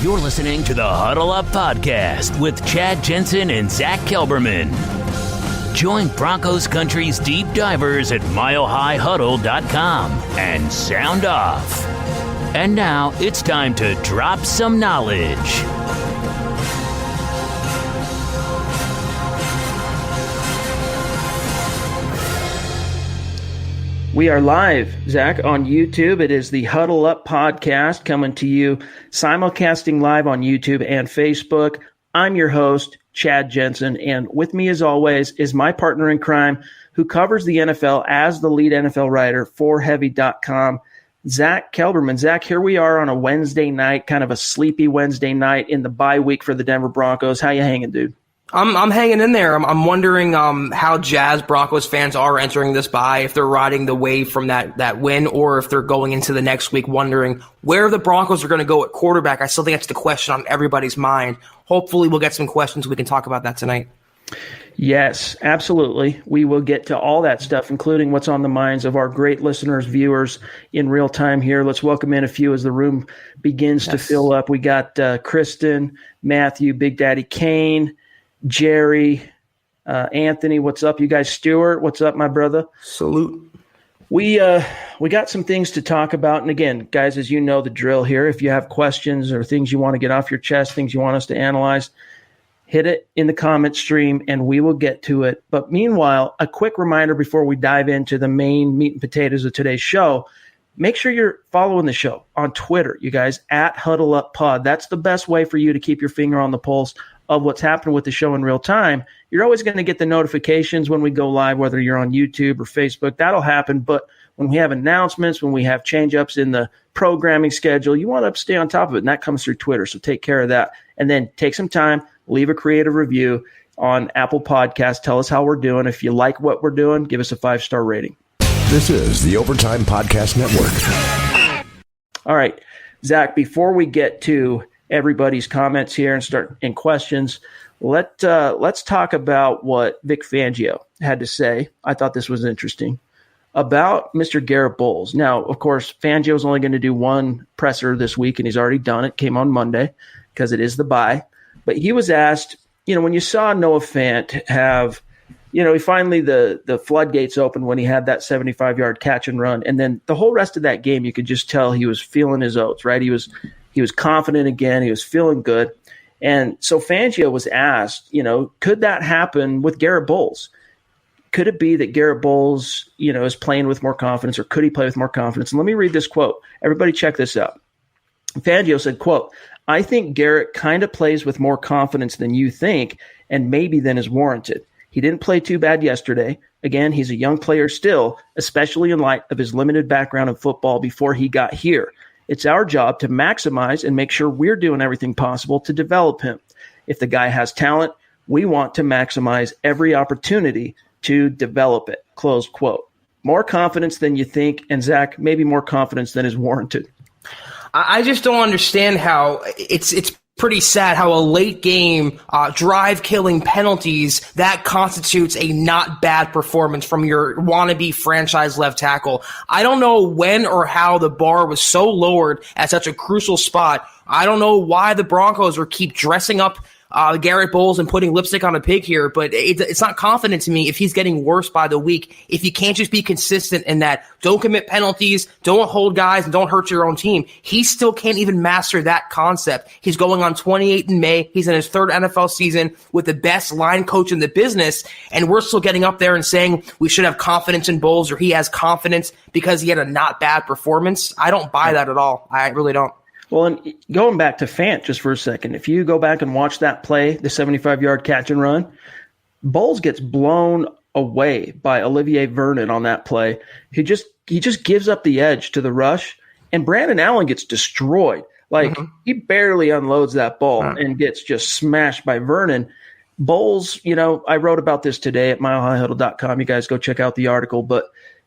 You're listening to the Huddle Up Podcast with Chad Jensen and Zack Kelberman. Join Broncos Country's deep divers at milehighhuddle.com and sound off. And now it's time to drop some knowledge. We are live, Zach, on YouTube. It is the Huddle Up Podcast coming to you, simulcasting live on YouTube and Facebook. I'm your host, Chad Jensen, and with me, as always, is my partner in crime who covers the NFL as the lead NFL writer for Heavy.com, Zack Kelberman. Zach, here we are on a Wednesday night, kind of a sleepy Wednesday night in the bye week for the Denver Broncos. How you hanging, dude? I'm hanging in there. I'm wondering how jazzed Broncos fans are entering this bye, if they're riding the wave from that win, or if they're going into the next week wondering where the Broncos are going to go at quarterback. I still think that's the question on everybody's mind. Hopefully we'll get some questions. We can talk about that tonight. Yes, absolutely. We will get to all that stuff, including what's on the minds of our great listeners, viewers in real time here. Let's welcome in a few as the room begins to fill up. We got Kristen, Matthew, Big Daddy Kane, Jerry, Anthony, what's up, you guys? Stuart, what's up, my brother? Salute. We got some things to talk about. And again, guys, as you know the drill here, if you have questions or things you want to get off your chest, things you want us to analyze, hit it in the comment stream and we will get to it. But meanwhile, a quick reminder before we dive into the main meat and potatoes of today's show, make sure you're following the show on Twitter, you guys, at Huddle Up Pod. That's the best way for you to keep your finger on the pulse of what's happening with the show in real time. You're always going to get the notifications when we go live, whether you're on YouTube or Facebook. That'll happen. But when we have announcements, when we have change-ups in the programming schedule, you want to stay on top of it, and that comes through Twitter. So take care of that. And then take some time, leave a creative review on Apple Podcasts. Tell us how we're doing. If you like what we're doing, give us a 5-star rating. This is the Overtime Podcast Network. All right, Zach, before we get to everybody's comments here and start in questions, let's talk about what Vic Fangio had to say. I thought this was interesting about Mr. Garett Bolles. Now, of course, Fangio is only going to do one presser this week, and he's already done it. Came on Monday because it is the bye. But he was asked, when you saw Noah Fant have, he finally the floodgates opened when he had that 75-yard catch and run, and then the whole rest of that game, you could just tell he was feeling his oats, right? He was confident again. He was feeling good. And so Fangio was asked, could that happen with Garett Bolles? Could it be that Garett Bolles, is playing with more confidence, or could he play with more confidence? And let me read this quote. Everybody check this out. Fangio said, quote, "I think Garett kind of plays with more confidence than you think, and maybe than is warranted. He didn't play too bad yesterday. Again, he's a young player still, especially in light of his limited background in football before he got here. It's our job to maximize and make sure we're doing everything possible to develop him. If the guy has talent, we want to maximize every opportunity to develop it." Close quote. More confidence than you think, and Zach, maybe more confidence than is warranted. I just don't understand how it's pretty sad how a late game drive-killing penalties, that constitutes a not bad performance from your wannabe franchise left tackle. I don't know when or how the bar was so lowered at such a crucial spot. I don't know why the Broncos keep dressing up Garett Bolles and putting lipstick on a pig here, but it's not confident to me if he's getting worse by the week. If you can't just be consistent in that, don't commit penalties, don't hold guys, and don't hurt your own team. He still can't even master that concept. He's going on 28 in May. He's in his third NFL season with the best line coach in the business, and we're still getting up there and saying we should have confidence in Bolles, or he has confidence because he had a not bad performance. I don't buy that at all. I really don't. Well, and going back to Fant just for a second, if you go back and watch that play, the 75-yard catch and run, Bolles gets blown away by Olivier Vernon on that play. He just gives up the edge to the rush, and Brandon Allen gets destroyed. He barely unloads that ball and gets just smashed by Vernon. Bolles, I wrote about this today at milehighhuddle.com. You guys go check out the article. But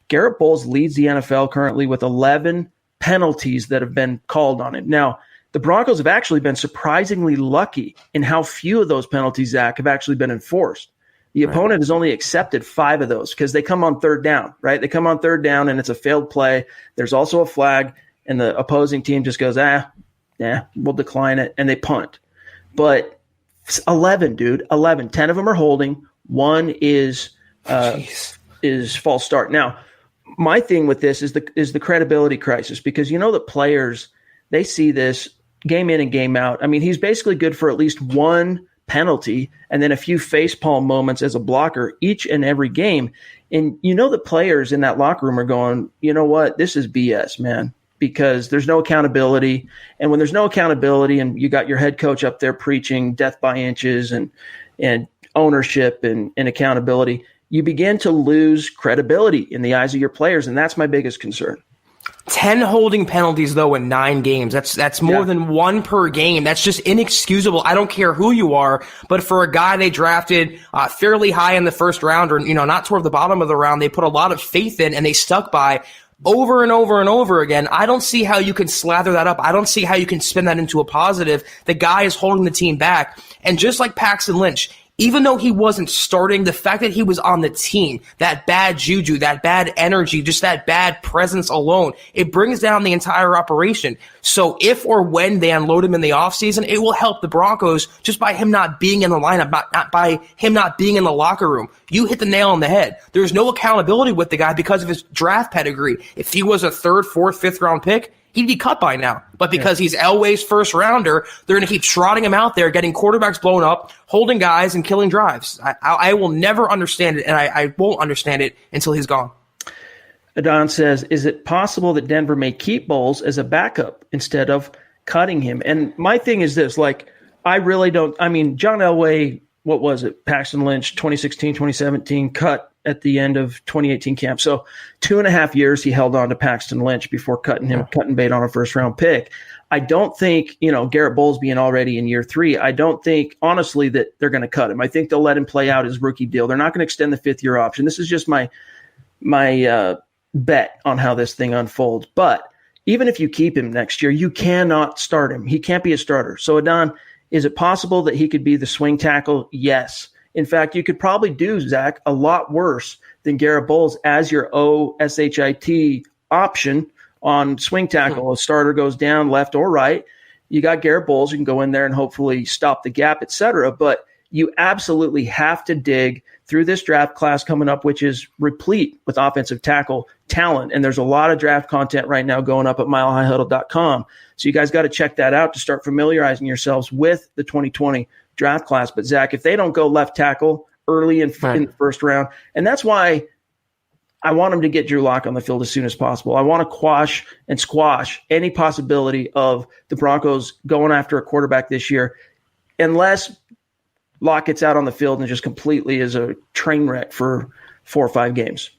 Garett Bolles leads the NFL currently with 11 penalties that have been called on him. Now, the Broncos have actually been surprisingly lucky in how few of those penalties, Zach, have actually been enforced. The opponent has only accepted 5 of those because they come on third down, right? They come on third down and it's a failed play. There's also a flag, and the opposing team just goes, we'll decline it, and they punt. But 11, dude, 11. 10 of them are holding. One is false start. Now, my thing with this is the credibility crisis, because the players, they see this game in and game out. I mean, he's basically good for at least one penalty and then a few facepalm moments as a blocker each and every game. And the players in that locker room are going, you know what, this is BS, man, because there's no accountability. And when there's no accountability and you got your head coach up there preaching death by inches and ownership and accountability, you begin to lose credibility in the eyes of your players. And that's my biggest concern. 10 holding penalties, though, in 9 games. That's more than one per game. That's just inexcusable. I don't care who you are, but for a guy they drafted fairly high in the first round, or not toward the bottom of the round, they put a lot of faith in and they stuck by over and over and over again. I don't see how you can slather that up. I don't see how you can spin that into a positive. The guy is holding the team back. And just like Paxton Lynch, even though he wasn't starting, the fact that he was on the team, that bad juju, that bad energy, just that bad presence alone, it brings down the entire operation. So if or when they unload him in the offseason, it will help the Broncos just by him not being in the lineup, not by him not being in the locker room. You hit the nail on the head. There's no accountability with the guy because of his draft pedigree. If he was a 3rd, 4th, 5th round pick, he'd be cut by now. But because he's Elway's first rounder, they're going to keep trotting him out there, getting quarterbacks blown up, holding guys, and killing drives. I will never understand it, and I won't understand it until he's gone. Adon says, is it possible that Denver may keep Bolles as a backup instead of cutting him? And my thing is this, I really don't – I mean, John Elway, what was it, Paxton Lynch, 2016, 2017, cut at the end of 2018 camp. So 2.5 years he held on to Paxton Lynch before cutting bait on a first-round pick. I don't think, Garett Bolles being already in year 3, I don't think, honestly, that they're going to cut him. I think they'll let him play out his rookie deal. They're not going to extend the 5th-year option. This is just my bet on how this thing unfolds. But even if you keep him next year, you cannot start him. He can't be a starter. So, Adon, is it possible that he could be the swing tackle? Yes. In fact, you could probably do, Zach, a lot worse than Garett Bolles as your OSHIT option on swing tackle. A starter goes down left or right. You got Garett Bolles. You can go in there and hopefully stop the gap, et cetera. But you absolutely have to dig through this draft class coming up, which is replete with offensive tackle talent. And there's a lot of draft content right now going up at milehighhuddle.com. So you guys got to check that out to start familiarizing yourselves with the 2020 draft class. But Zach, if they don't go left tackle early in the first round, and that's why I want them to get Drew Lock on the field as soon as possible. I want to quash and squash any possibility of the Broncos going after a quarterback this year, unless Lock gets out on the field and just completely is a train wreck for 4 or 5 games.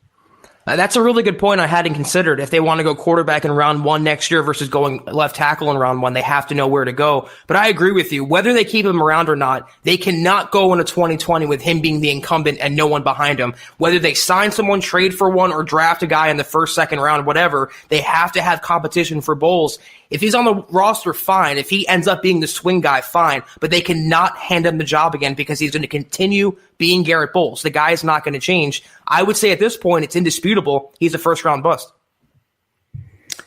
That's a really good point I hadn't considered. If they want to go quarterback in round 1 next year versus going left tackle in round 1, they have to know where to go. But I agree with you. Whether they keep him around or not, they cannot go into 2020 with him being the incumbent and no one behind him. Whether they sign someone, trade for one, or draft a guy in the 1st, 2nd round, whatever, they have to have competition for Bolles. If he's on the roster, fine. If he ends up being the swing guy, fine. But they cannot hand him the job again because he's going to continue being Garett Bolles. The guy is not going to change. I would say at this point, it's indisputable. He's a first-round bust.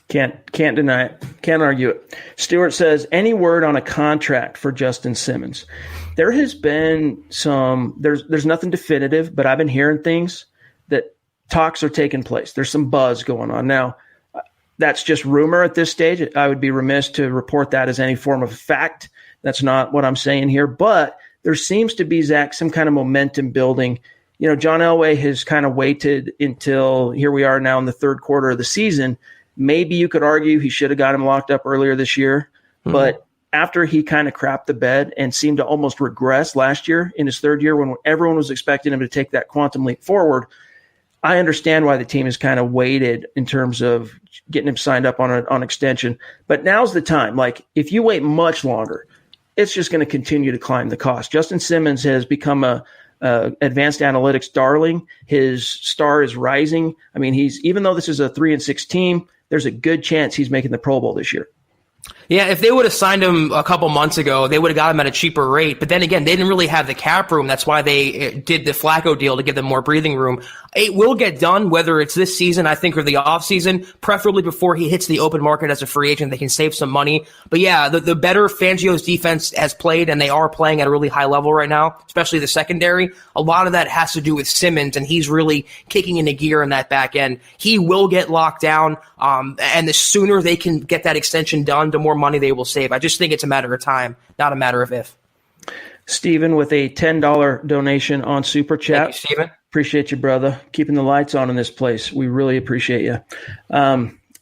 Can't deny it. Can't argue it. Stewart says, any word on a contract for Justin Simmons? There has been some – there's nothing definitive, but I've been hearing things that talks are taking place. There's some buzz going on. Now, that's just rumor at this stage. I would be remiss to report that as any form of fact. That's not what I'm saying here. But there seems to be, Zach, some kind of momentum building. John Elway has kind of waited until here we are now in the 3rd quarter of the season. Maybe you could argue he should have got him locked up earlier this year. Mm-hmm. But after he kind of crapped the bed and seemed to almost regress last year in his 3rd year when everyone was expecting him to take that quantum leap forward, I understand why the team has kind of waited in terms of getting him signed up on extension. But now's the time. If you wait much longer, it's just going to continue to climb the cost. Justin Simmons has become a advanced analytics darling. His star is rising. I mean, even though this is a 3-6 team, there's a good chance he's making the Pro Bowl this year. Yeah, if they would have signed him a couple months ago, they would have got him at a cheaper rate. But then again, they didn't really have the cap room. That's why they did the Flacco deal to give them more breathing room. It will get done, whether it's this season, I think, or the offseason, preferably before he hits the open market as a free agent. They can save some money. But yeah, the better Fangio's defense has played, and they are playing at a really high level right now, especially the secondary. A lot of that has to do with Simmons, and he's really kicking into gear in that back end. He will get locked down, and the sooner they can get that extension done, the more money they will save. I just think it's a matter of time, not a matter of if. Stephen with a $10 donation on Super Chat. Thank you, Stephen. Appreciate you, brother. Keeping the lights on in this place. We really appreciate you.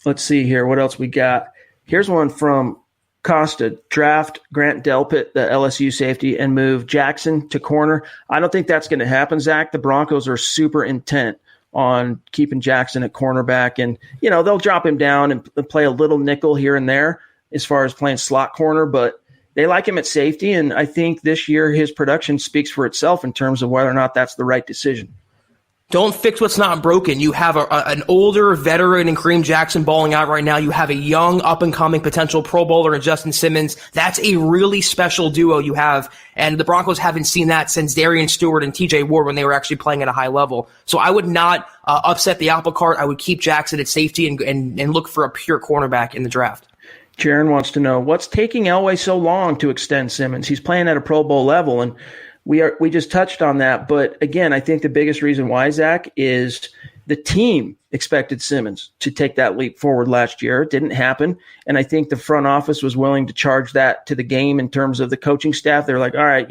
Let's see here. What else we got? Here's one from Costa. Draft Grant Delpit, the LSU safety, and move Jackson to corner. I don't think that's going to happen, Zach. The Broncos are super intent on keeping Jackson at cornerback. And, they'll drop him down and play a little nickel here and there as far as playing slot corner, but they like him at safety. And I think this year his production speaks for itself in terms of whether or not that's the right decision. Don't fix what's not broken. You have an older veteran in Kareem Jackson balling out right now. You have a young, up-and-coming potential Pro Bowler in Justin Simmons. That's a really special duo you have, and the Broncos haven't seen that since Darian Stewart and TJ Ward when they were actually playing at a high level. So I would not upset the apple cart. I would keep Jackson at safety and look for a pure cornerback in the draft. Jaron wants to know, what's taking Elway so long to extend Simmons? He's playing at a Pro Bowl level, and we just touched on that. But again, I think the biggest reason why, Zach, is the team expected Simmons to take that leap forward last year. It didn't happen. And I think the front office was willing to charge that to the game in terms of the coaching staff. They're like, all right,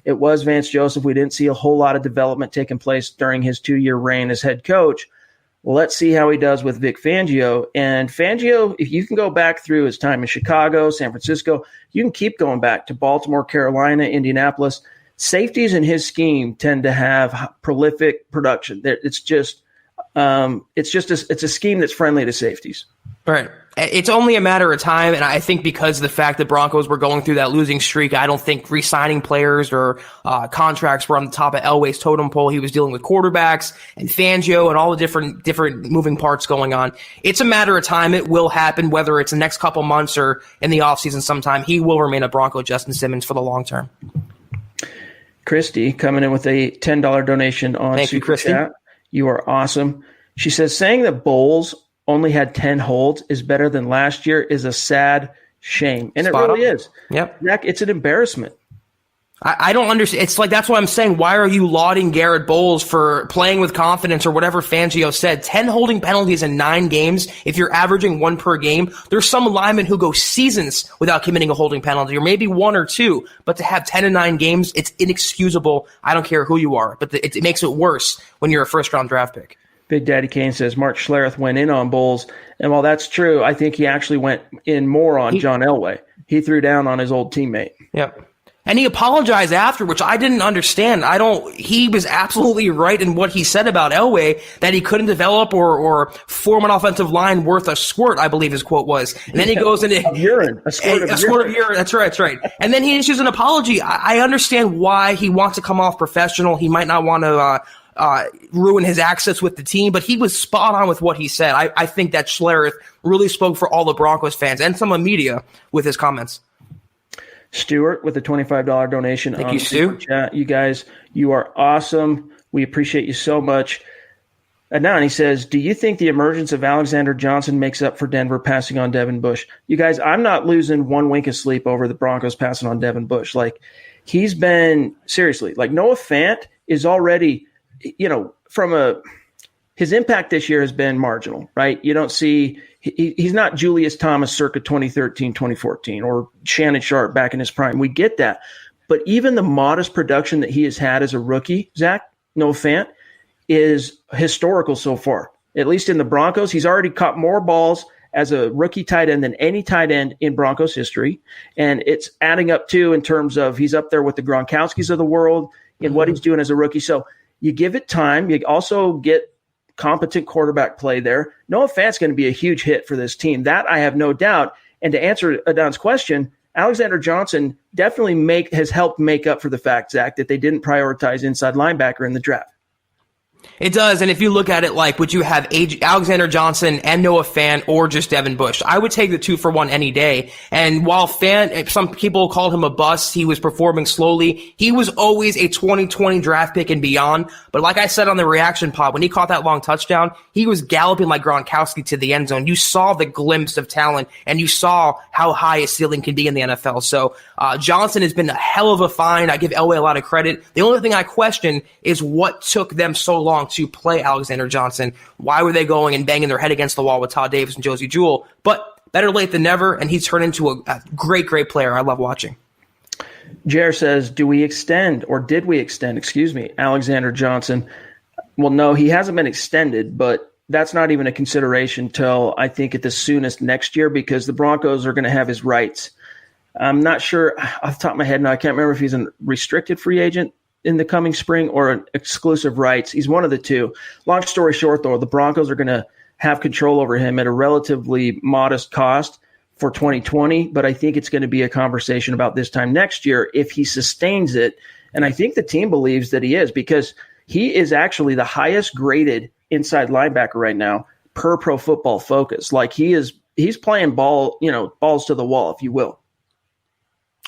it was Vance Joseph. We didn't see a whole lot of development taking place during his 2-year reign as head coach. Let's see how he does with Vic Fangio. And Fangio, if you can go back through his time in Chicago, San Francisco, you can keep going back to Baltimore, Carolina, Indianapolis. Safeties in his scheme tend to have prolific production. It's a scheme that's friendly to safeties. Right. It's only a matter of time, and I think because of the fact that Broncos were going through that losing streak, I don't think re-signing players or contracts were on the top of Elway's totem pole. He was dealing with quarterbacks and Fangio and all the different moving parts going on. It's a matter of time. It will happen, whether it's the next couple months or in the offseason sometime. He will remain a Bronco, Justin Simmons, for the long term. Christy coming in with a $10 donation on Thank you, Super Christy. Chat. You are awesome. She says, saying that Bolles only had 10 holds is better than last year is a sad shame. And Spot it really on. is. Yep. Zach, it's an embarrassment. I don't understand. It's like, that's why I'm saying, why are you lauding Garett Bolles for playing with confidence or whatever Fangio said? 10 holding penalties in 9 games. If you're averaging 1 per game, there's some linemen who go seasons without committing a holding penalty, or maybe 1 or 2. But to have 10 in 9 games, it's inexcusable. I don't care who you are, but it makes it worse when you're a first-round draft pick. Big Daddy Kane says Mark Schlereth went in on Bolles. And while that's true, I think he actually went in more on John Elway. He threw down on his old teammate. Yep. And he apologized after, which I didn't understand. He was absolutely right in what he said about Elway, that he couldn't develop or form an offensive line worth a squirt, I believe his quote was. And then he goes into urine. A squirt of urine. That's right. And then he issues an apology. I understand why he wants to come off professional. He might not want to ruin his access with the team, but he was spot on with what he said. I think that Schlereth really spoke for all the Broncos fans and some of the media with his comments. Stuart with a $25 donation. Thank you, Stu. Chat. You guys, you are awesome. We appreciate you so much. And now he says, do you think the emergence of Alexander Johnson makes up for Denver passing on Devin Bush? You guys, I'm not losing 1 wink of sleep over the Broncos passing on Devin Bush. Like, he's been, seriously, like Noah Fant is already, his impact this year has been marginal, right? You don't see, he's not Julius Thomas circa 2013, 2014, or Shannon Sharp back in his prime. We get that. But even the modest production that he has had as a rookie, Zach, Noah Fant, is historical so far. At least in the Broncos, he's already caught more balls as a rookie tight end than any tight end in Broncos history. And it's adding up too in terms of he's up there with the Gronkowskis of the world in what he's doing as a rookie. So you give it time. You also get competent quarterback play there. Noah Fant's going to be a huge hit for this team. That I have no doubt. And to answer Adon's question, Alexander Johnson definitely has helped make up for the fact, Zach, that they didn't prioritize inside linebacker in the draft. It does, and if you look at it like, would you have Alexander Johnson and Noah Fant or just Devin Bush? I would take the 2-for-1 any day. And while Fant, some people called him a bust, he was performing slowly. He was always a 2020 draft pick and beyond. But like I said on the reaction pod, when he caught that long touchdown, he was galloping like Gronkowski to the end zone. You saw the glimpse of talent, and you saw how high his ceiling can be in the NFL. So Johnson has been a hell of a find. I give Elway a lot of credit. The only thing I question is what took them so long to play Alexander Johnson. Why were they going and banging their head against the wall with Todd Davis and Josie Jewell? But better late than never, and he's turned into a great, great player. I love watching. Jer says, did we extend, Alexander Johnson? Well, no, he hasn't been extended, but that's not even a consideration till I think at the soonest next year, because the Broncos are going to have his rights. I'm not sure off the top of my head now. I can't remember if he's a restricted free agent in the coming spring or an exclusive rights. He's one of the two. Long story short, though, the Broncos are going to have control over him at a relatively modest cost for 2020, but I think it's going to be a conversation about this time next year if he sustains it. And I think the team believes that he is, because he is actually the highest graded inside linebacker right now per Pro Football Focus. Like he's playing balls to the wall, if you will.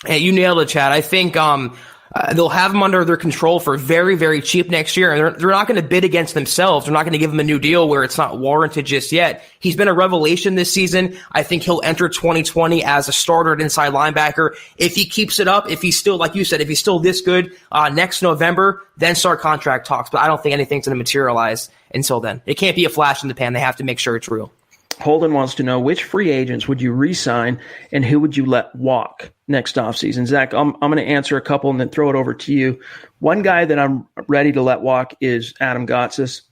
Hey, you nailed it, Chad. I think they'll have him under their control for very, very cheap next year. And they're not going to bid against themselves. They're not going to give him a new deal where it's not warranted just yet. He's been a revelation this season. I think he'll enter 2020 as a starter at inside linebacker. If he keeps it up, if he's still, like you said, if he's still this good next November, then start contract talks. But I don't think anything's going to materialize until then. It can't be a flash in the pan. They have to make sure it's real. Holden wants to know, which free agents would you re-sign and who would you let walk next offseason? Zach, I'm going to answer a couple and then throw it over to you. One guy that I'm ready to let walk is Adam Gotsis.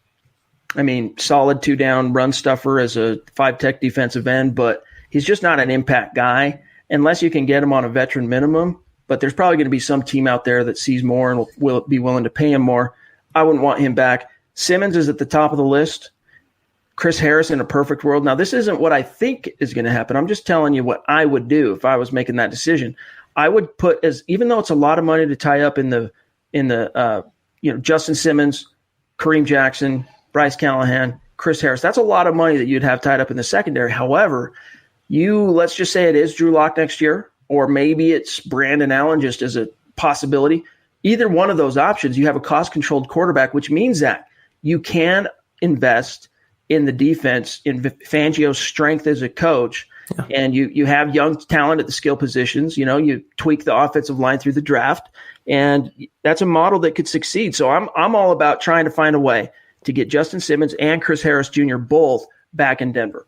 I mean, solid two-down run stuffer as a 5-tech defensive end, but he's just not an impact guy unless you can get him on a veteran minimum. But there's probably going to be some team out there that sees more and will be willing to pay him more. I wouldn't want him back. Simmons is at the top of the list. Chris Harris in a perfect world. Now, this isn't what I think is going to happen. I'm just telling you what I would do if I was making that decision. I would put, even though it's a lot of money to tie up in the Justin Simmons, Kareem Jackson, Bryce Callahan, Chris Harris. That's a lot of money that you'd have tied up in the secondary. However, let's just say it is Drew Lock next year, or maybe it's Brandon Allen just as a possibility. Either one of those options, you have a cost-controlled quarterback, which means that you can invest in the defense, in Fangio's strength as a coach, and you have young talent at the skill positions. You tweak the offensive line through the draft, and that's a model that could succeed. So I'm all about trying to find a way to get Justin Simmons and Chris Harris Jr. both back in Denver.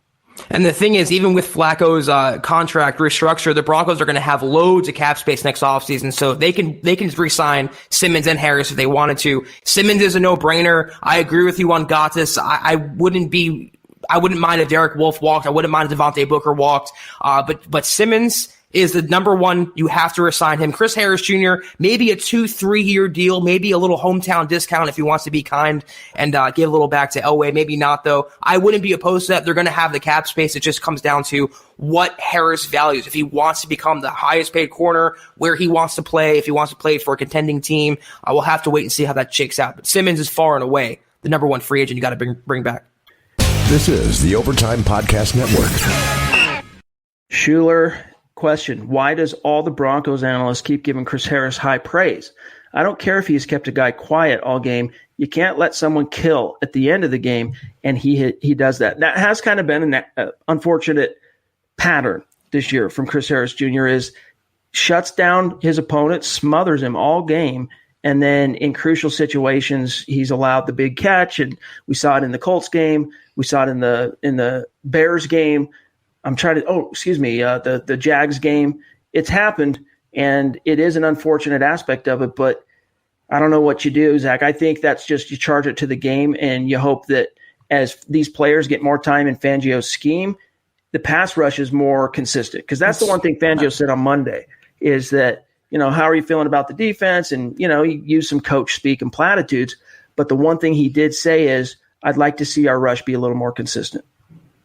And the thing is, even with Flacco's contract restructure, the Broncos are going to have loads of cap space next offseason, so they can re-sign Simmons and Harris if they wanted to. Simmons is a no-brainer. I agree with you on Gottis. I wouldn't mind if Derek Wolfe walked. I wouldn't mind if Devontae Booker walked. But Simmons is the number one. You have to resign him. Chris Harris Jr., maybe a 2-3 year deal, maybe a little hometown discount if he wants to be kind and give a little back to Elway. Maybe not, though. I wouldn't be opposed to that. They're going to have the cap space. It just comes down to what Harris values. If he wants to become the highest paid corner, where he wants to play, if he wants to play for a contending team, we'll have to wait and see how that shakes out. But Simmons is far and away the number one free agent you got to bring back. This is the Overtime Podcast Network. Schuler, question: why does all the Broncos analysts keep giving Chris Harris high praise? I don't care if he's kept a guy quiet all game. You can't let someone kill at the end of the game, and he does that. That has kind of been an unfortunate pattern this year from Chris Harris Jr. is shuts down his opponent, smothers him all game, and then in crucial situations, he's allowed the big catch, and we saw it in the Colts game. We saw it in the Bears game. The Jags game. It's happened, and it is an unfortunate aspect of it, but I don't know what you do, Zach. I think that's just you charge it to the game, and you hope that as these players get more time in Fangio's scheme, the pass rush is more consistent. Because that's the one thing Fangio said on Monday is that, how are you feeling about the defense? And, he used some coach speak and platitudes. But the one thing he did say is, I'd like to see our rush be a little more consistent.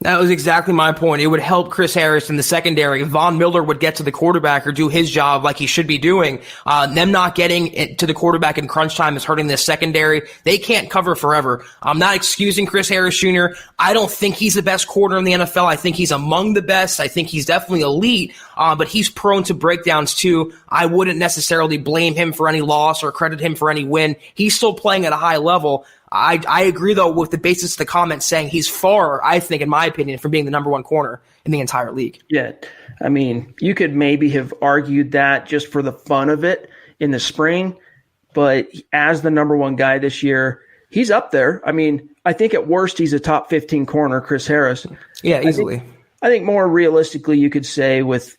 That was exactly my point. It would help Chris Harris in the secondary. Von Miller would get to the quarterback or do his job like he should be doing. Them not getting it to the quarterback in crunch time is hurting the secondary. They can't cover forever. I'm not excusing Chris Harris Jr. I don't think he's the best corner in the NFL. I think he's among the best. I think he's definitely elite, but he's prone to breakdowns too. I wouldn't necessarily blame him for any loss or credit him for any win. He's still playing at a high level. I agree, though, with the basis of the comment saying he's far, I think, in my opinion, from being the number one corner in the entire league. Yeah. I mean, you could maybe have argued that just for the fun of it in the spring, but as the number one guy this year, he's up there. I mean, I think at worst he's a top 15 corner, Chris Harris. Yeah, easily. I think more realistically you could say with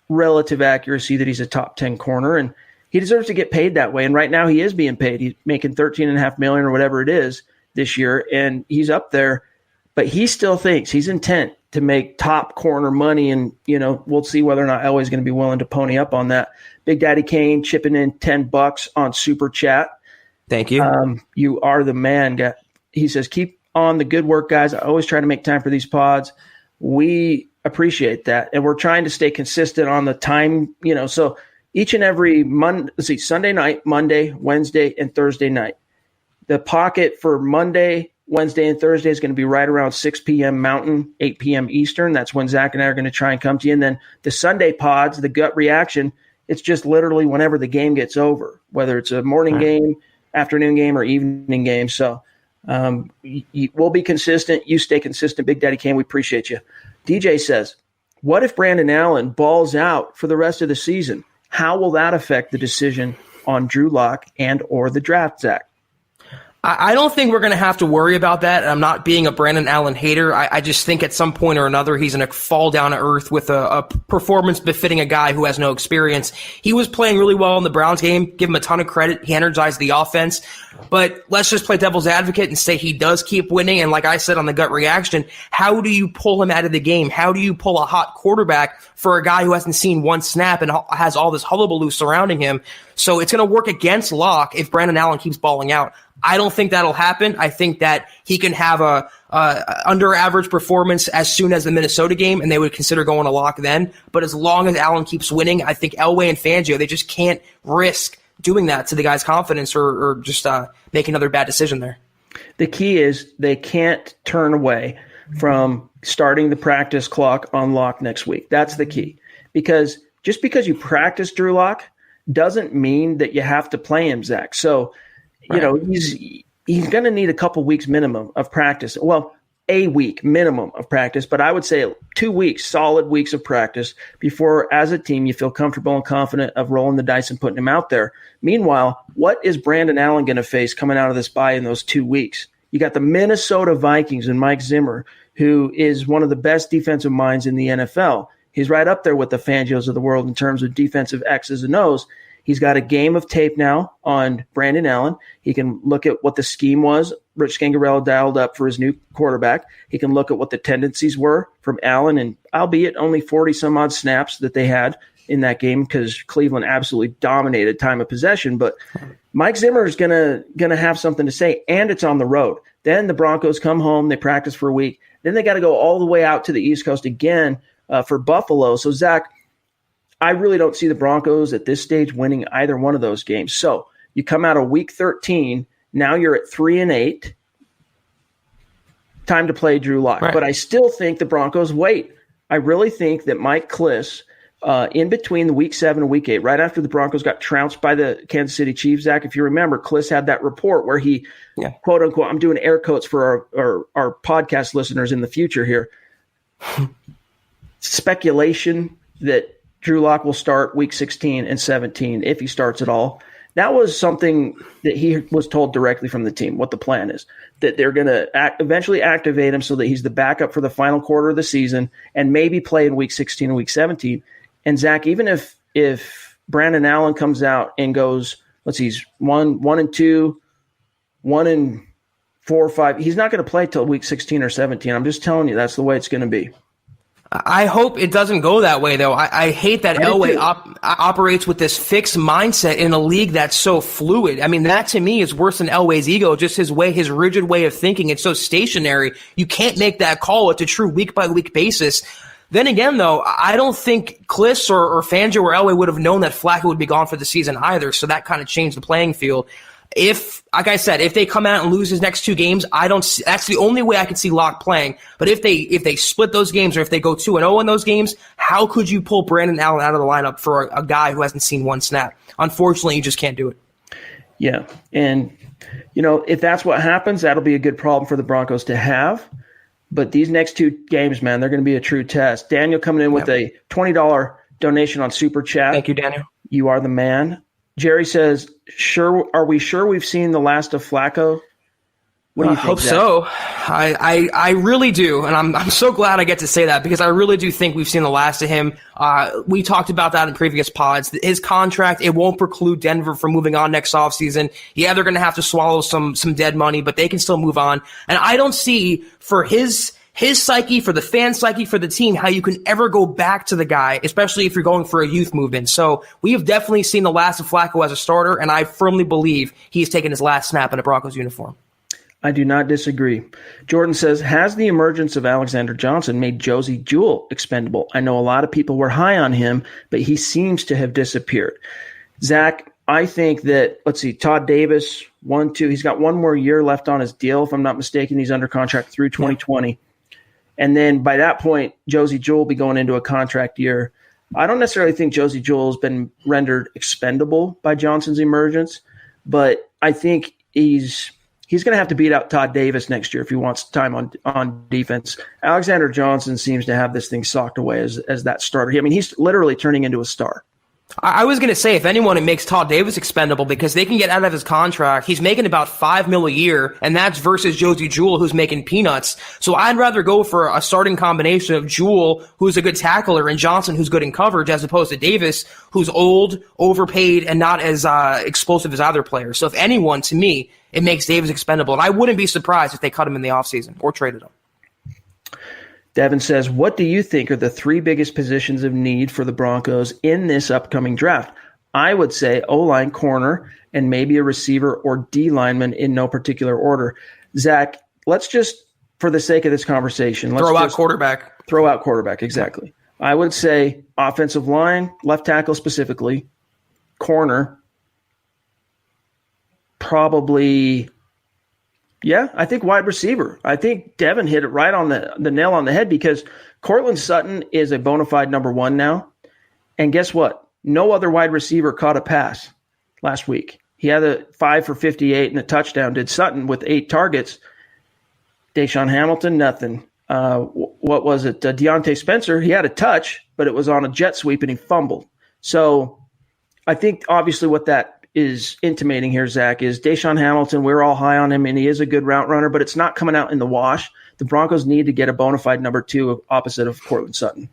relative accuracy that he's a top 10 corner, and he deserves to get paid that way. And right now he is being paid. He's making $13.5 million or whatever it is this year, and he's up there. But he still thinks he's intent to make top corner money, and we'll see whether or not Elway's going to be willing to pony up on that. Big Daddy Kane chipping in $10 on Super Chat. Thank you. You are the man. He says, keep on the good work, guys. I always try to make time for these pods. We appreciate that, and we're trying to stay consistent on the time. So each and every Sunday night, Monday, Wednesday, and Thursday night. The pocket for Monday, Wednesday, and Thursday is going to be right around 6 p.m. Mountain, 8 p.m. Eastern. That's when Zach and I are going to try and come to you. And then the Sunday pods, the gut reaction, it's just literally whenever the game gets over, whether it's a morning game, afternoon game, or evening game. So we'll be consistent. You stay consistent, Big Daddy Kane. We appreciate you. DJ says, what if Brandon Allen balls out for the rest of the season? How will that affect the decision on Drew Lock and or the draft, Zach? I don't think we're going to have to worry about that. I'm not being a Brandon Allen hater. I just think at some point or another he's going to fall down to earth with a performance befitting a guy who has no experience. He was playing really well in the Browns game. Give him a ton of credit. He energized the offense. But let's just play devil's advocate and say he does keep winning. And like I said on the gut reaction, how do you pull him out of the game? How do you pull a hot quarterback for a guy who hasn't seen one snap and has all this hullabaloo surrounding him? So it's going to work against Locke if Brandon Allen keeps balling out. I don't think that'll happen. I think that he can have a under average performance as soon as the Minnesota game, and they would consider going to Locke then. But as long as Allen keeps winning, I think Elway and Fangio, they just can't risk doing that to the guy's confidence or just make another bad decision there. The key is they can't turn away from starting the practice clock on Locke next week. That's the key. Because just because you practice Drew Lock doesn't mean that you have to play him, Zach. So, he's going to need a couple weeks minimum of practice. Well, a week minimum of practice, but I would say 2 weeks, solid weeks of practice before, as a team, you feel comfortable and confident of rolling the dice and putting him out there. Meanwhile, what is Brandon Allen going to face coming out of this bye in those 2 weeks? You got the Minnesota Vikings and Mike Zimmer, who is one of the best defensive minds in the NFL. He's right up there with the Fangios of the world in terms of defensive X's and O's. He's got a game of tape now on Brandon Allen. He can look at what the scheme was Rich Scangarello dialed up for his new quarterback. He can look at what the tendencies were from Allen, and albeit only 40-some-odd snaps that they had in that game because Cleveland absolutely dominated time of possession. But Mike Zimmer is gonna have something to say, and it's on the road. Then the Broncos come home. They practice for a week. Then they got to go all the way out to the East Coast again for Buffalo. So, Zach, I really don't see the Broncos at this stage winning either one of those games. So you come out of Week 13, now you're at 3-8. Time to play Drew Lock. Right. But I still think the Broncos wait. I really think that Mike Kliss, in between the Week 7 and Week 8, right after the Broncos got trounced by the Kansas City Chiefs, Zach, if you remember, Kliss had that report where he, quote unquote, I'm doing air quotes for our podcast listeners in the future here, speculation that Drew Lock will start Week 16 and 17 if he starts at all. That was something that he was told directly from the team, what the plan is, that they're going to eventually activate him so that he's the backup for the final quarter of the season and maybe play in Week 16 and Week 17. And, Zach, even if Brandon Allen comes out and goes, let's see, he's 1-2, 1-4 or 5, he's not going to play till Week 16 or 17. I'm just telling you, that's the way it's going to be. I hope it doesn't go that way, though. I hate that Elway operates with this fixed mindset in a league that's so fluid. I mean, that to me is worse than Elway's ego, just his rigid way of thinking. It's so stationary. You can't make that call. It's a true week-by-week basis. Then again, though, I don't think Kliss or Fangio or Elway would have known that Flacco would be gone for the season either, so that kind of changed the playing field. Like I said, if they come out and lose his next 2 games, that's the only way I can see Locke playing. But if they split those games or if they go 2-0 in those games, how could you pull Brandon Allen out of the lineup for a guy who hasn't seen one snap? Unfortunately, you just can't do it. Yeah, and if that's what happens, that'll be a good problem for the Broncos to have. But these next 2 games, man, they're going to be a true test. Daniel coming in with a $20 donation on Super Chat. Thank you, Daniel. You are the man. Jerry says, are we sure we've seen the last of Flacco? What do you think, hope Zach? so. I really do, and I'm so glad I get to say that because I really do think we've seen the last of him. We talked about that in previous pods. His contract, it won't preclude Denver from moving on next offseason. Yeah, they're going to have to swallow some dead money, but they can still move on. And I don't see for his psyche, for the fan psyche, for the team, how you can ever go back to the guy, especially if you're going for a youth movement. So we have definitely seen the last of Flacco as a starter, and I firmly believe he's taken his last snap in a Broncos uniform. I do not disagree. Jordan says, has the emergence of Alexander Johnson made Josie Jewell expendable? I know a lot of people were high on him, but he seems to have disappeared. Zach, I think that, Todd Davis, 1-2, he's got 1 more year left on his deal. If I'm not mistaken, he's under contract through 2020. Yeah. And then by that point, Josie Jewell will be going into a contract year. I don't necessarily think Josie Jewell has been rendered expendable by Johnson's emergence, but I think he's going to have to beat out Todd Davis next year if he wants time on defense. Alexander Johnson seems to have this thing socked away as that starter. I mean, he's literally turning into a star. I was going to say, if anyone, it makes Todd Davis expendable because they can get out of his contract. He's making about $5 million a year, and that's versus Josie Jewell, who's making peanuts. So I'd rather go for a starting combination of Jewell, who's a good tackler, and Johnson, who's good in coverage, as opposed to Davis, who's old, overpaid, and not as explosive as other players. So if anyone, to me, it makes Davis expendable. And I wouldn't be surprised if they cut him in the offseason or traded him. Devin says, what do you think are the 3 biggest positions of need for the Broncos in this upcoming draft? I would say O-line, corner, and maybe a receiver or D lineman in no particular order. Zach, let's just, for the sake of this conversation, throw out quarterback. Throw out quarterback, exactly. I would say offensive line, left tackle specifically, corner, probably... Yeah, I think wide receiver. I think Devin hit it right on the nail on the head because Cortland Sutton is a bona fide number 1 now. And guess what? No other wide receiver caught a pass last week. He had a 5 for 58 and a touchdown. Did Sutton with 8 targets. Deshaun Hamilton, nothing. What was it? Deontay Spencer, he had a touch, but it was on a jet sweep and he fumbled. So I think obviously what that is intimating here, Zach, is Deshaun Hamilton, we're all high on him, and he is a good route runner, but it's not coming out in the wash. The Broncos need to get a bona fide number 2 opposite of Cortland Sutton.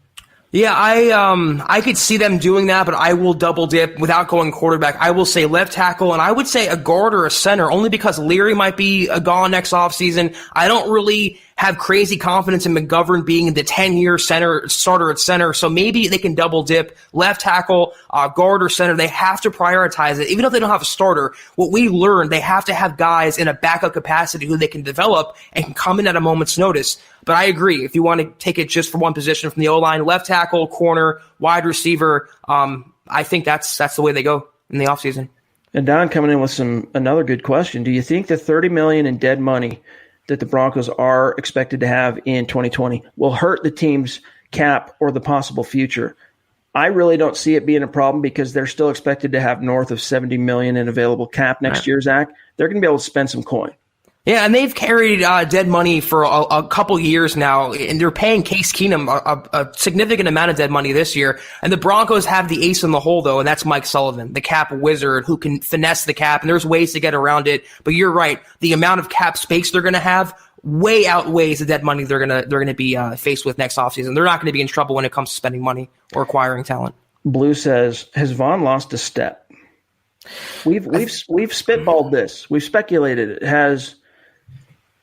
Yeah, I could see them doing that, but I will double dip without going quarterback. I will say left tackle, and I would say a guard or a center, only because Leary might be gone next offseason. I don't really have crazy confidence in McGovern being the 10-year starter at center, so maybe they can double dip left tackle, guard or center. They have to prioritize it. Even if they don't have a starter, what we learned, they have to have guys in a backup capacity who they can develop and can come in at a moment's notice. But I agree, if you want to take it just for one position from the O-line, left tackle, corner, wide receiver, I think that's the way they go in the offseason. And Don coming in with another good question. Do you think the $30 million in dead money that the Broncos are expected to have in 2020 will hurt the team's cap or the possible future? I really don't see it being a problem because they're still expected to have north of $70 million in available cap next year, Zach. They're going to be able to spend some coin. Yeah, and they've carried dead money for a couple years now, and they're paying Case Keenum a significant amount of dead money this year. And the Broncos have the ace in the hole, though, and that's Mike Sullivan, the cap wizard who can finesse the cap, and there's ways to get around it. But you're right, the amount of cap space they're going to have way outweighs the dead money they're going to be faced with next offseason. They're not going to be in trouble when it comes to spending money or acquiring talent. Blue says, has Vaughn lost a step? We've spitballed this. We've speculated it.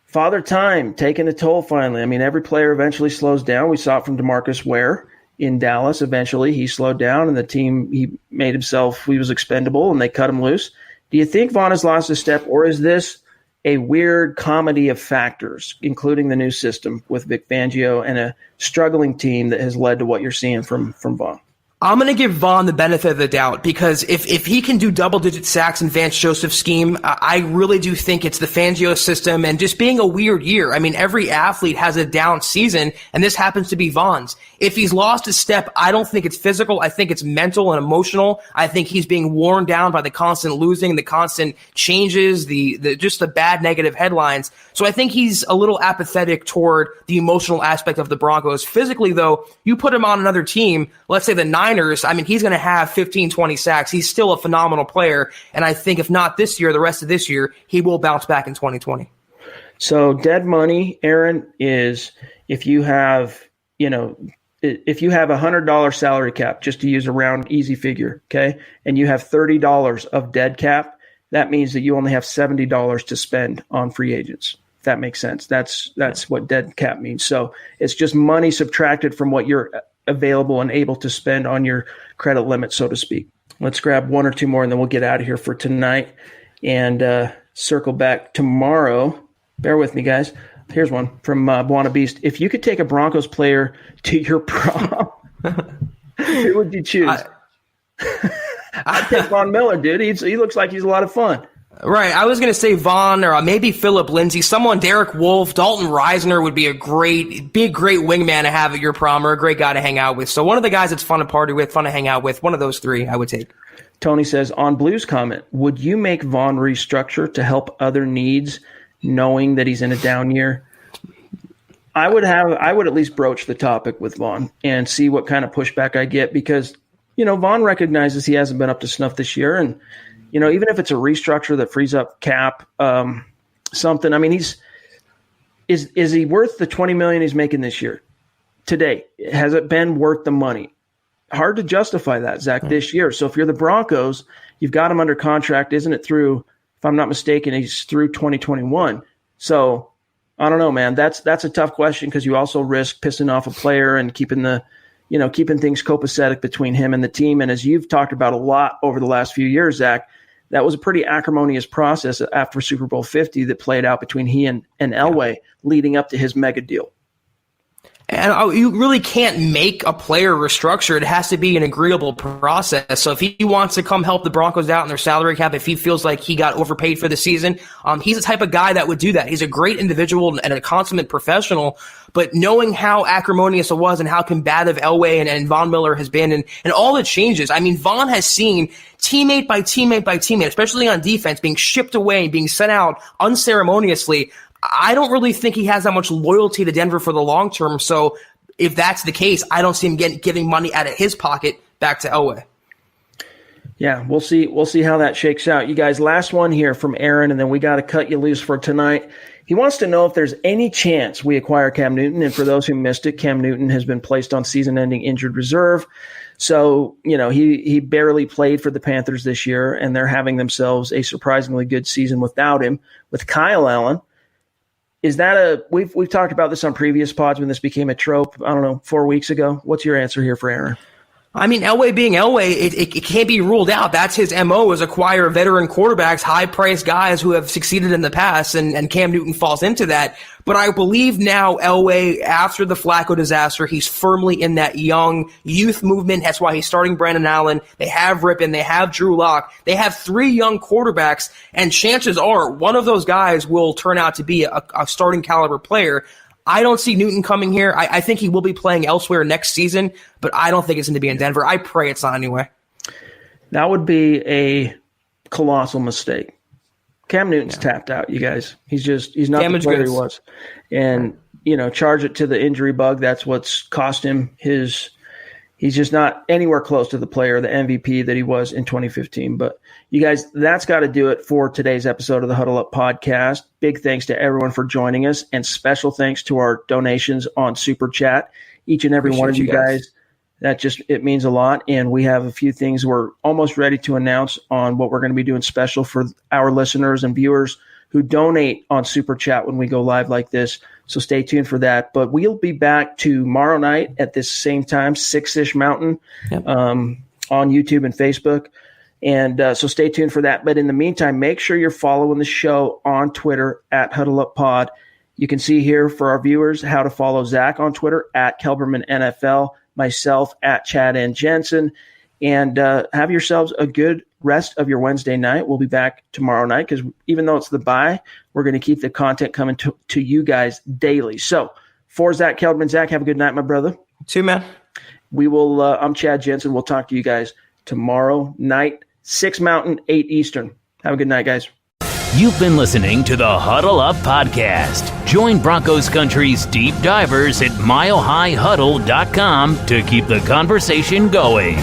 Father Time taking a toll finally. I mean, every player eventually slows down. We saw it from DeMarcus Ware in Dallas. Eventually he slowed down, and the team, he made himself, he was expendable, and they cut him loose. Do you think Vaughn has lost a step, or is this a weird comedy of factors, including the new system with Vic Fangio and a struggling team that has led to what you're seeing from Vaughn? I'm going to give Vaughn the benefit of the doubt, because if he can do double-digit sacks in Vance Joseph's scheme, I really do think it's the Fangio system and just being a weird year. I mean, every athlete has a down season, and this happens to be Vaughn's. If he's lost a step, I don't think it's physical. I think it's mental and emotional. I think he's being worn down by the constant losing, the constant changes, just the bad negative headlines. So I think he's a little apathetic toward the emotional aspect of the Broncos. Physically, though, you put him on another team, let's say the Niners, I mean, he's going to have 15, 20 sacks. He's still a phenomenal player. And I think if not this year, the rest of this year, he will bounce back in 2020. So dead money, Aaron, is if you have a $100 salary cap, just to use a round, easy figure, okay, and you have $30 of dead cap, that means that you only have $70 to spend on free agents. If that makes sense. That's what dead cap means. So it's just money subtracted from what you're available and able to spend on your credit limit, so to speak. Let's grab one or two more, and then we'll get out of here for tonight and circle back tomorrow. Bear with me, guys. Here's one from Buona Beast. If you could take a Broncos player to your prom, who would you choose? I'd take Von Miller, dude. He looks like he's a lot of fun. Right. I was going to say Vaughn or maybe Phillip Lindsay, Derek Wolfe, Dalton Reisner would be a great wingman to have at your prom, or a great guy to hang out with. So one of the guys that's fun to party with, fun to hang out with, one of those three I would take. Tony says, on Blue's comment, would you make Vaughn restructure to help other needs, knowing that he's in a down year? I would at least broach the topic with Vaughn and see what kind of pushback I get, because, Vaughn recognizes he hasn't been up to snuff this year. And, even if it's a restructure that frees up cap, something, I mean, is he worth the $20 million he's making this year? Today, has it been worth the money? Hard to justify that, Zach, this year. So if you're the Broncos, you've got him under contract, isn't it through, if I'm not mistaken, he's through 2021. So I don't know, man. That's a tough question, because you also risk pissing off a player and keeping things copacetic between him and the team. And as you've talked about a lot over the last few years, Zach, that was a pretty acrimonious process after Super Bowl 50 that played out between he and Elway leading up to his mega deal. And you really can't make a player restructure. It has to be an agreeable process. So if he wants to come help the Broncos out in their salary cap, if he feels like he got overpaid for the season, he's the type of guy that would do that. He's a great individual and a consummate professional. But knowing how acrimonious it was and how combative Elway and Von Miller has been and all the changes, I mean, Von has seen teammate by teammate by teammate, especially on defense, being shipped away, being sent out unceremoniously. I don't really think he has that much loyalty to Denver for the long term. So if that's the case, I don't see him giving money out of his pocket back to Elway. Yeah, we'll see. We'll see how that shakes out. You guys, last one here from Aaron, and then we got to cut you loose for tonight. He wants to know if there's any chance we acquire Cam Newton. And for those who missed it, Cam Newton has been placed on season-ending injured reserve. So, he barely played for the Panthers this year, and they're having themselves a surprisingly good season without him. With Kyle Allen, is that we've talked about this on previous pods when this became a trope, I don't know, 4 weeks ago. What's your answer here for Aaron? I mean, Elway being Elway, it can't be ruled out. That's his MO, is acquire veteran quarterbacks, high-priced guys who have succeeded in the past, and Cam Newton falls into that. But I believe now Elway, after the Flacco disaster, he's firmly in that young youth movement. That's why he's starting Brandon Allen. They have Rippon. They have Drew Lock. They have three young quarterbacks, and chances are one of those guys will turn out to be a starting caliber player. I don't see Newton coming here. I think he will be playing elsewhere next season, but I don't think it's going to be in Denver. I pray it's not anyway. That would be a colossal mistake. Cam Newton's tapped out, you guys. He's not the player he was. And, charge it to the injury bug. That's what's cost him he's just not anywhere close to the player, the MVP that he was in 2015. But you guys, that's got to do it for today's episode of the Huddle Up Podcast. Big thanks to everyone for joining us, and special thanks to our donations on Super Chat. Each and every one of you guys. It means a lot. And we have a few things we're almost ready to announce on what we're going to be doing special for our listeners and viewers who donate on Super Chat when we go live like this. So stay tuned for that. But we'll be back tomorrow night at this same time, 6-ish Mountain, on YouTube and Facebook. And so stay tuned for that. But in the meantime, make sure you're following the show on Twitter at HuddleUpPod. You can see here for our viewers how to follow Zach on Twitter at Kelberman NFL, myself at Chad and Jensen. And have yourselves a good rest of your Wednesday night. We'll be back tomorrow night because even though it's the bye, we're going to keep the content coming to you guys daily. So for Zach Kelberman, Zach, have a good night, my brother. Too, man. We will. I'm Chad Jensen. We'll talk to you guys tomorrow night, 6 Mountain, 8 Eastern. Have a good night, guys. You've been listening to the Huddle Up Podcast. Join Broncos Country's deep divers at milehighhuddle.com to keep the conversation going.